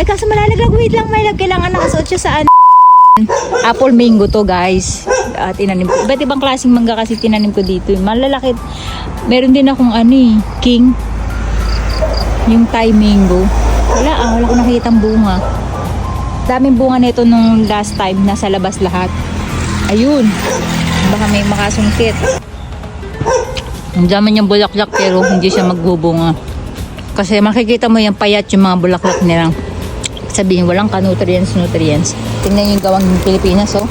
Ay, kaso malalaglag. Wait lang, may love. Kailangan nakasuot siya sa ano. Apple mango to, guys. Tinanim ko. Iba't ibang klaseng mangga kasi tinanim ko dito. Malalaki. Meron din akong king. Yung Thai mango. Wala ko nakikitang bunga. Daming bunga nito nung last time. Nasa labas lahat. Ayun. Baka may makasungkit. Ang dami niyang bulaklak pero hindi siya magbubunga. Kasi makikita mo yung payat yung mga bulaklak nilang. Sabihin walang nutrients. Tingnan yung gawang Pilipinas, oh.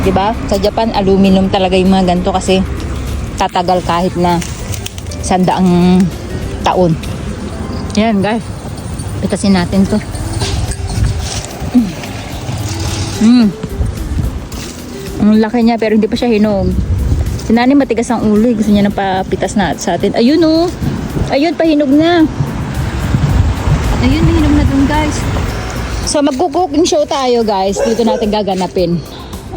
'Di ba? Sa Japan aluminum talaga yung mga ganito kasi tatagal kahit na 100 taon. Yan, guys. Pitasin natin 'to. Ang laki niya pero hindi pa siya hinog. Si Nani matigas ang ulo, gusto niya na papitas na sa atin. Ayun, oh. Ayun, pahinog na. At ayun, nahinog na dun, guys. So, mag-cooking show tayo, guys. Dito natin gaganapin.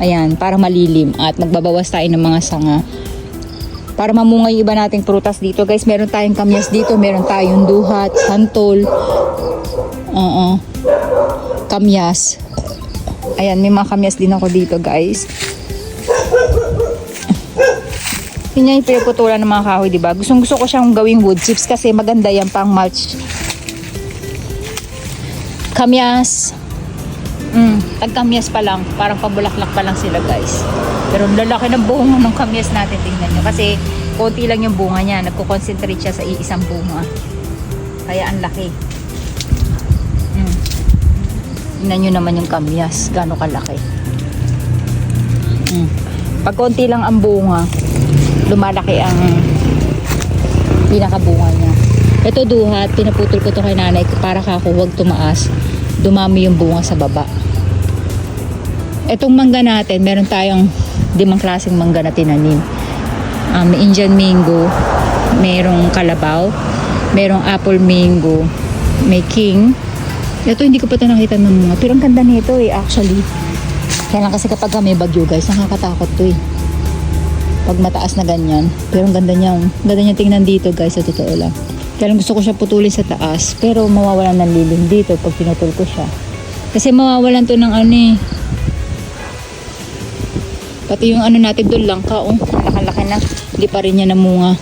Ayan, para malilim. At magbabawas tayo ng mga sanga. Para mamunga yung iba nating prutas dito, guys. Meron tayong kamyas dito. Meron tayong duhat, santol. Kamyas. Ayan, may mga kamyas din ako dito, guys. Yun yung pinagputulan ng mga kahoy, diba? Gusto ko siyang gawing wood chips kasi maganda yan pang mulch. Kamyas. Tag-kamyas pa lang. Parang pabulaklak pa lang sila, guys. Pero lalaki ng bunga ng kamyas natin. Tingnan nyo. Kasi konti lang yung bunga niya. Nagko-concentrate siya sa iisang bunga. Kaya ang laki. Tingnan nyo naman yung kamyas. Gano'ng kalaki. Pag konti lang ang bunga, lumalaki ang pinakabunga niya. Ito duhat, pinaputol ko to kay nanay para kako huwag tumaas. Dumami yung bunga sa baba. Itong mangga natin, meron tayong 5 klaseng mangga na tinanim. May Indian mango, merong kalabaw, merong apple mango, may king. Ito hindi ko pa ito nakita ng mga. Pero ang ganda nito actually. Kaya lang kasi kapag may bagyo, guys, nakakatakot to pag mataas na ganyan. Pero ang ganda niya. Ganda niya tingnan dito, guys, sa totoo lang. Kaya lang gusto ko siya putulin sa taas. Pero mawawalan ng lilim dito pag pinutol ko siya. Kasi mawawalan to ng pati yung natin doon lang ka. Nakalaki na. Hindi pa rin niya namunga.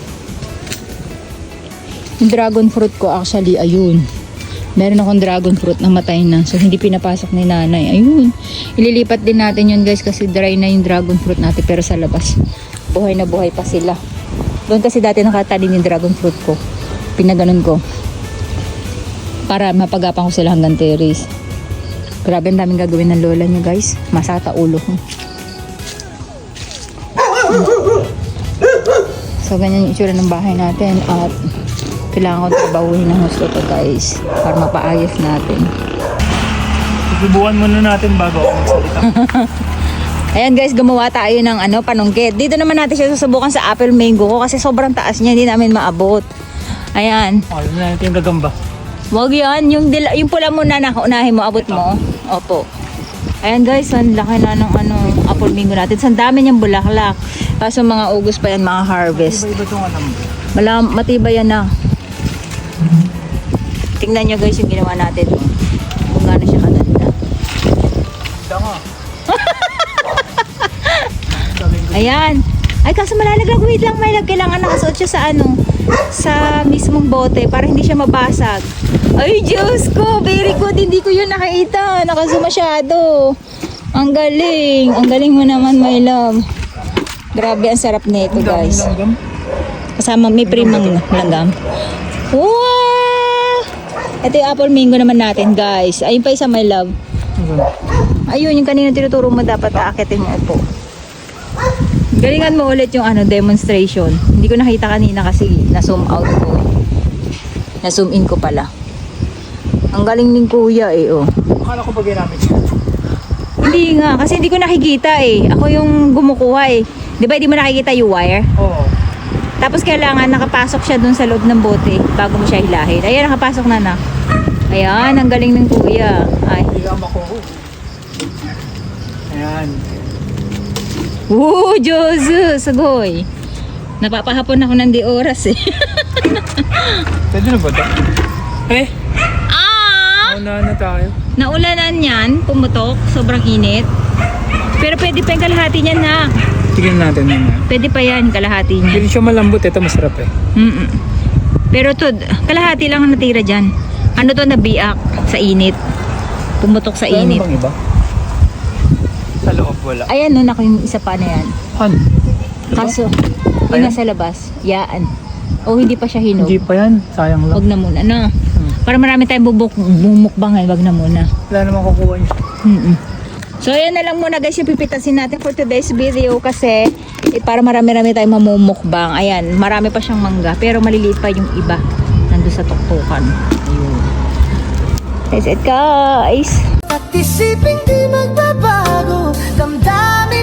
Yung dragon fruit ko actually, ayun. Meron akong dragon fruit na matay na. So, hindi pinapasok ni nanay. Ayun. Ililipat din natin yun, guys, kasi dry na yung dragon fruit natin. Pero sa labas, buhay na buhay pa sila. Doon kasi dati nakatanim yung dragon fruit ko. Pinaganon ko. Para mapagapang ko sila hanggang terrace. Grabe, ang daming gagawin ng lola niya, guys. Masata ulo ko. So, ganyan yung itsura ng bahay natin. At kailangan ko trabahuhin ng gusto to, guys, para mapaayos natin. Subukan muna natin bago ako magsalita. Ayan, guys, gumawa tayo ng panungkit. Dito naman natin siya susubukan sa apple mango ko kasi sobrang taas niya, hindi namin maabot. Ayan. Alam na natin yung gagamba. Wag yan, yung pula muna na unahin mo, abot mo. Opo. Ayan, guys, ang laki na ng apple mango natin. Ang dami niyang bulaklak. Kaso mga August pa yan, mga harvest. Iba-iba itong Matibay yan na. Tingnan nyo, guys, yung ginawa natin. Kung gaano siya kaganda. Danga. Ayan. Ay, kaso malalaglag. Wait lang, may kailangan nakasuot siya sa sa mismong bote para hindi siya mabasag. Ay, Diyos ko. Very good. Hindi ko yun nakita. Nakazoom masyado. Ang galing. Ang galing mo naman, my love. Grabe, ang sarap nito, guys. Kasama may primang langgam. Wow! Ito yung apple mango naman natin, guys. Ayun pa isa, my love. Ayun, yung kanina tinuturo mo dapat aakitin mo po. Galingan mo ulit yung demonstration. Hindi ko nakita kanina kasi na-zoom out ko. Na-zoom in ko pala. Ang galing ng kuya Akala ko ba ginamit siya? Hindi nga, kasi hindi ko nakikita Ako yung gumukuha Di ba hindi mo nakikita yung wire? Oo. Tapos kailangan nakapasok siya dun sa loob ng bote bago mo siya hilahin. Ayan, nakapasok na. Ayan, ang galing ng kuya. Ay. Ayan. Diyos! Sagoy! Napapahapon ako ng di oras Pwede na ba ito? Ah! Oh Naunahan na tayo. Naulanan yan, pumutok, sobrang init. Pero pwede pa yung kalahati niyan ha. Tignan natin naman. Pwede pa yan, kalahati niyan. Hindi siya malambot. Ito masarap eh. Mm-mm. Pero to, kalahati lang ang natira dyan. Ano to, nabiak sa init. Pumutok sa init. Ano bang iba? Sa loob wala. Ayan, no, naku, yung isa pa na yan. Ano? Kaso, yung Ayan? nasa labas, yaan. O hindi pa siya hinog. Hindi pa yan. Sayang lang. Wag na muna, no? Para marami tayong bumukbang ay wag na muna. Wala namang kukuha niya. Mm-mm. So, ayan na lang muna guys yung pipitasin natin for today's video kasi para marami-rami tayong mamumukbang. Ayan, marami pa siyang mangga pero maliliit pa yung iba. Nandun sa tuktukan. Ayun. That's it guys! At isipin di magbabago, damdamin